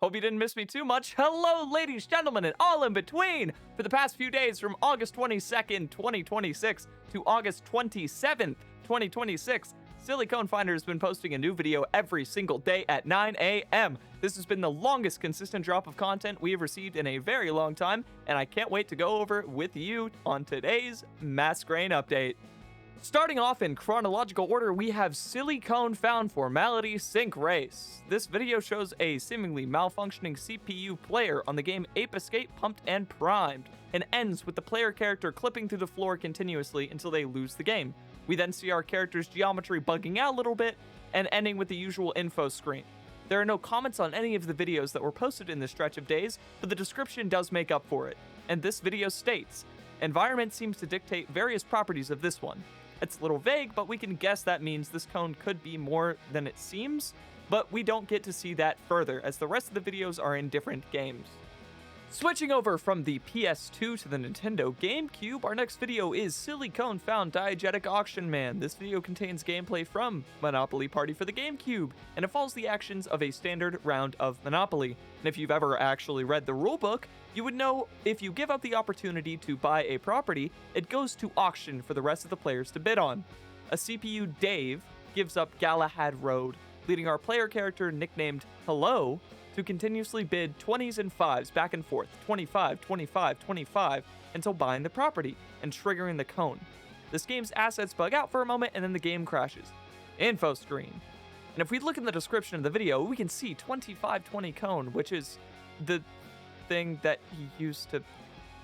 Hope you didn't miss me too much. Hello, ladies, gentlemen, and all in between. For the past few days, from August 22nd, 2026 to August 27th, 2026, Silly Cone Finder has been posting a new video every single day at 9 a.m. This has been the longest consistent drop of content we have received in a very long time, and I can't wait to go over it with you on today's Mass Grain Update. Starting off in chronological order, we have Silly Cone found Formality Sync Race. This video shows a seemingly malfunctioning CPU player on the game Ape Escape Pumped and Primed, and ends with the player character clipping through the floor continuously until they lose the game. We then see our character's geometry bugging out a little bit, and ending with the usual info screen. There are no comments on any of the videos that were posted in this stretch of days, but the description does make up for it. And this video states, environment seems to dictate various properties of this one. It's a little vague, but we can guess that means this cone could be more than it seems, but we don't get to see that further, as the rest of the videos are in different games. Switching over from the PS2 to the Nintendo GameCube, our next video is Silly Cone found Diegetic Auction Man. This video contains gameplay from Monopoly Party for the GameCube, and it follows the actions of a standard round of Monopoly. And if you've ever actually read the rulebook, you would know if you give up the opportunity to buy a property, it goes to auction for the rest of the players to bid on. A CPU Dave gives up Galahad Road, leading our player character nicknamed Hello to continuously bid 20s and 5s back and forth, 25, 25, 25, until buying the property and triggering the cone. This game's assets bug out for a moment and then the game crashes. Info screen. And if we look in the description of the video, we can see 2520 cone, which is the thing that he used to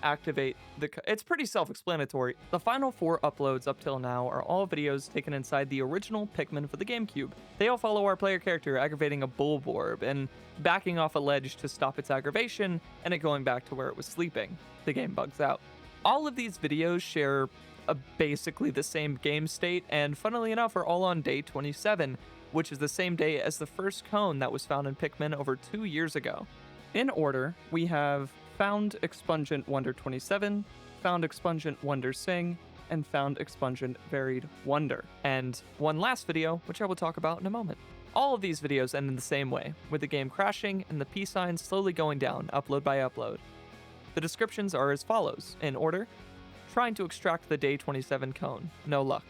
activate the it's pretty self-explanatory. The final 4 uploads up till now are all videos taken inside the original Pikmin for the GameCube. They all follow our player character aggravating a Bulborb and backing off a ledge to stop its aggravation and it going back to where it was sleeping. The game bugs out. All of these videos share basically the same game state, and funnily enough are all on day 27, which is the same day as the first cone that was found in Pikmin over 2 years ago. In order, we have Found Expungent Wonder 27, Found Expungent Wonder Sing, and Found Expungent Varied Wonder. And one last video, which I will talk about in a moment. All of these videos end in the same way, with the game crashing and the peace sign slowly going down, upload by upload. The descriptions are as follows, in order: trying to extract the day 27 cone, no luck.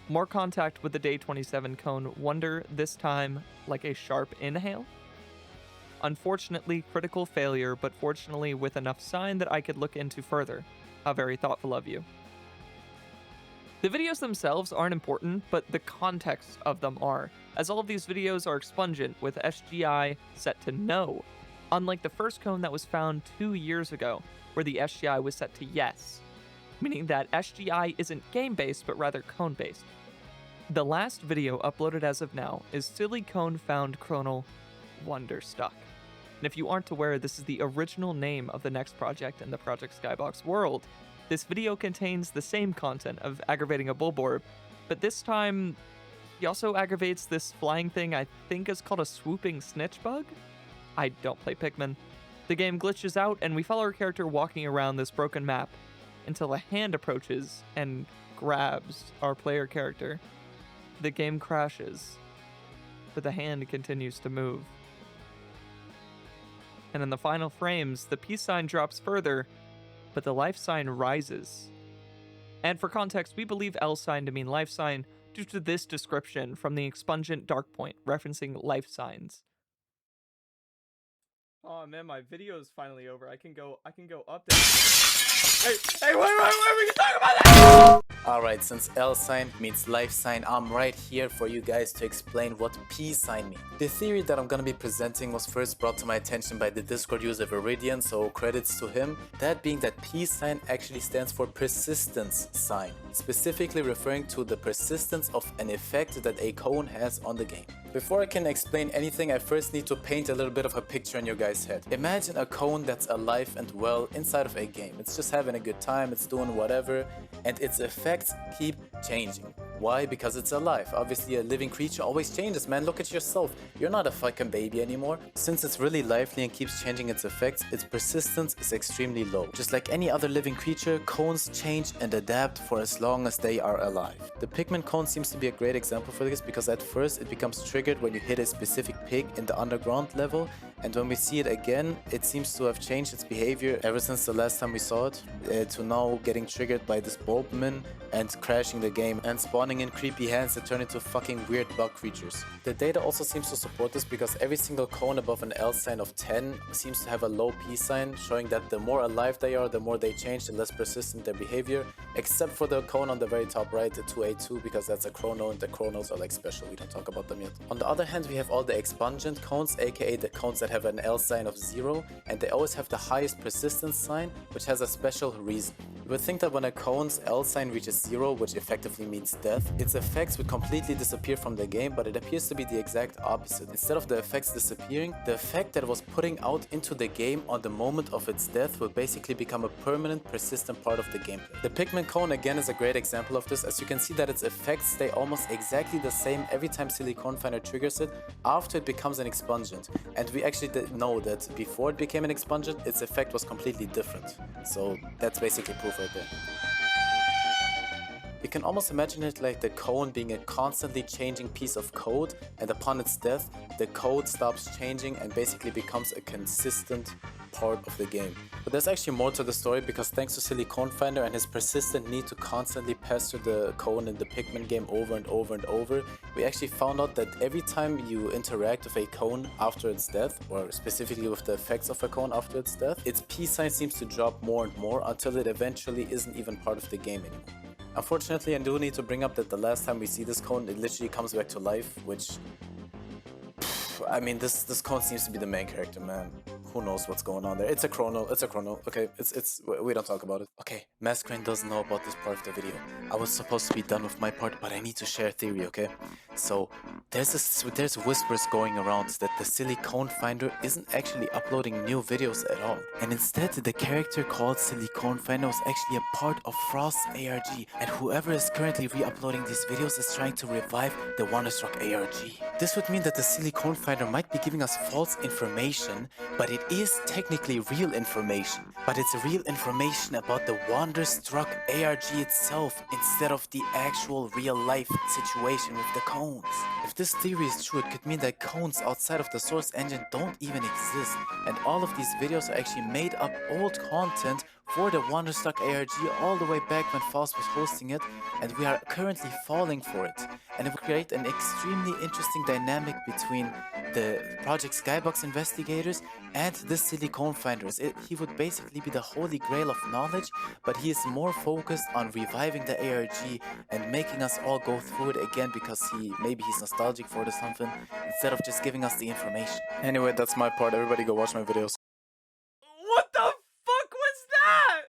More contact with the day 27 cone, wonder, this time like a sharp inhale. Unfortunately, critical failure, but fortunately with enough sign that I could look into further. How very thoughtful of you. The videos themselves aren't important, but the context of them are, as all of these videos are expungent with SGI set to no, unlike the first cone that was found 2 years ago, where the SGI was set to yes, meaning that SGI isn't game-based, but rather cone-based. The last video uploaded as of now is Silly Cone found Chronal Wonderstuck. And if you aren't aware, this is the original name of the next project in the Project Skybox world. This video contains the same content of aggravating a Bulborb, but this time he also aggravates this flying thing I think is called a swooping snitch bug? I don't play Pikmin. The game glitches out and we follow our character walking around this broken map until a hand approaches and grabs our player character. The game crashes, but the hand continues to move. And in the final frames, the peace sign drops further, but the life sign rises. And for context, we believe L sign to mean life sign due to this description from the expungent dark point, referencing life signs. Oh man, my video is finally over. I can go up there. Hey, wait, we can talk about that! Alright, since L sign means life sign, I'm right here for you guys to explain what P sign means. The theory that I'm gonna be presenting was first brought to my attention by the Discord user Viridian, so credits to him. That being that P sign actually stands for persistence sign, specifically referring to the persistence of an effect that a cone has on the game. Before I can explain anything, I first need to paint a little bit of a picture in your guys' head. Imagine a cone that's alive and well inside of a game. It's just having a good time, it's doing whatever, and its effects keep changing. Why? Because it's alive. Obviously a living creature always changes, man. Look at yourself. You're not a fucking baby anymore. Since it's really lively and keeps changing its effects, its persistence is extremely low. Just like any other living creature, cones change and adapt for as long as they are alive. The Pikmin cone seems to be a great example for this, because at first it becomes triggered when you hit a specific pig in the underground level, And when we see it again, it seems to have changed its behavior ever since the last time we saw it, to now getting triggered by this bulbmin and crashing the game and spawning in creepy hands that turn into fucking weird bug creatures. The data also seems to support this because every single cone above an L sign of 10 seems to have a low P sign, showing that the more alive they are, the more they change, the less persistent their behavior, except for the cone on the very top right, the 2A2, because that's a chrono and the chronos are like special, we don't talk about them yet. On the other hand, we have all the expungent cones, aka the cones that have an L sign of 0, and they always have the highest persistence sign, which has a special reason. You would think that when a cone's L sign reaches 0, which effectively means death, its effects would completely disappear from the game, but it appears to be the exact opposite. Instead of the effects disappearing, the effect that it was putting out into the game on the moment of its death will basically become a permanent, persistent part of the gameplay. The Pikmin cone again is a great example of this, as you can see that its effects stay almost exactly the same every time Silicon Finder triggers it after it becomes an expungent. And we actually did know that before it became an expungent, its effect was completely different. So that's basically proof right there. You can almost imagine it like the cone being a constantly changing piece of code, and upon its death, the code stops changing and basically becomes a consistent part of the game. But there's actually more to the story, because thanks to Silicon Finder and his persistent need to constantly pester the cone in the Pikmin game over and over and over, we actually found out that every time you interact with a cone after its death, or specifically with the effects of a cone after its death, its P sign seems to drop more and more until it eventually isn't even part of the game anymore. Unfortunately, I do need to bring up that the last time we see this cone, it literally comes back to life, which... I mean, this cone seems to be the main character, man. Who knows what's going on there? It's a chrono, okay? We don't talk about it. Okay, Masquerain doesn't know about this part of the video. I was supposed to be done with my part, but I need to share a theory, okay? So, there's whispers going around that the Silicon Finder isn't actually uploading new videos at all. And instead, the character called Silicon Finder was actually a part of Frost's ARG. And whoever is currently re-uploading these videos is trying to revive the Wonderstruck ARG. This would mean that the Silicon Finder might be giving us false information, but it is technically real information. But it's real information about the Wonderstruck ARG itself instead of the actual real-life situation with the cones. If this theory is true, it could mean that cones outside of the source engine don't even exist, and all of these videos are actually made up old content for the Wonderstruck ARG all the way back when Faust was hosting it, and we are currently falling for it. And it will create an extremely interesting dynamic between the Project Skybox investigators and the Silicon Finders. He would basically be the holy grail of knowledge, but he is more focused on reviving the ARG and making us all go through it again because maybe he's nostalgic for it or something, instead of just giving us the information. Anyway, that's my part. Everybody go watch my videos.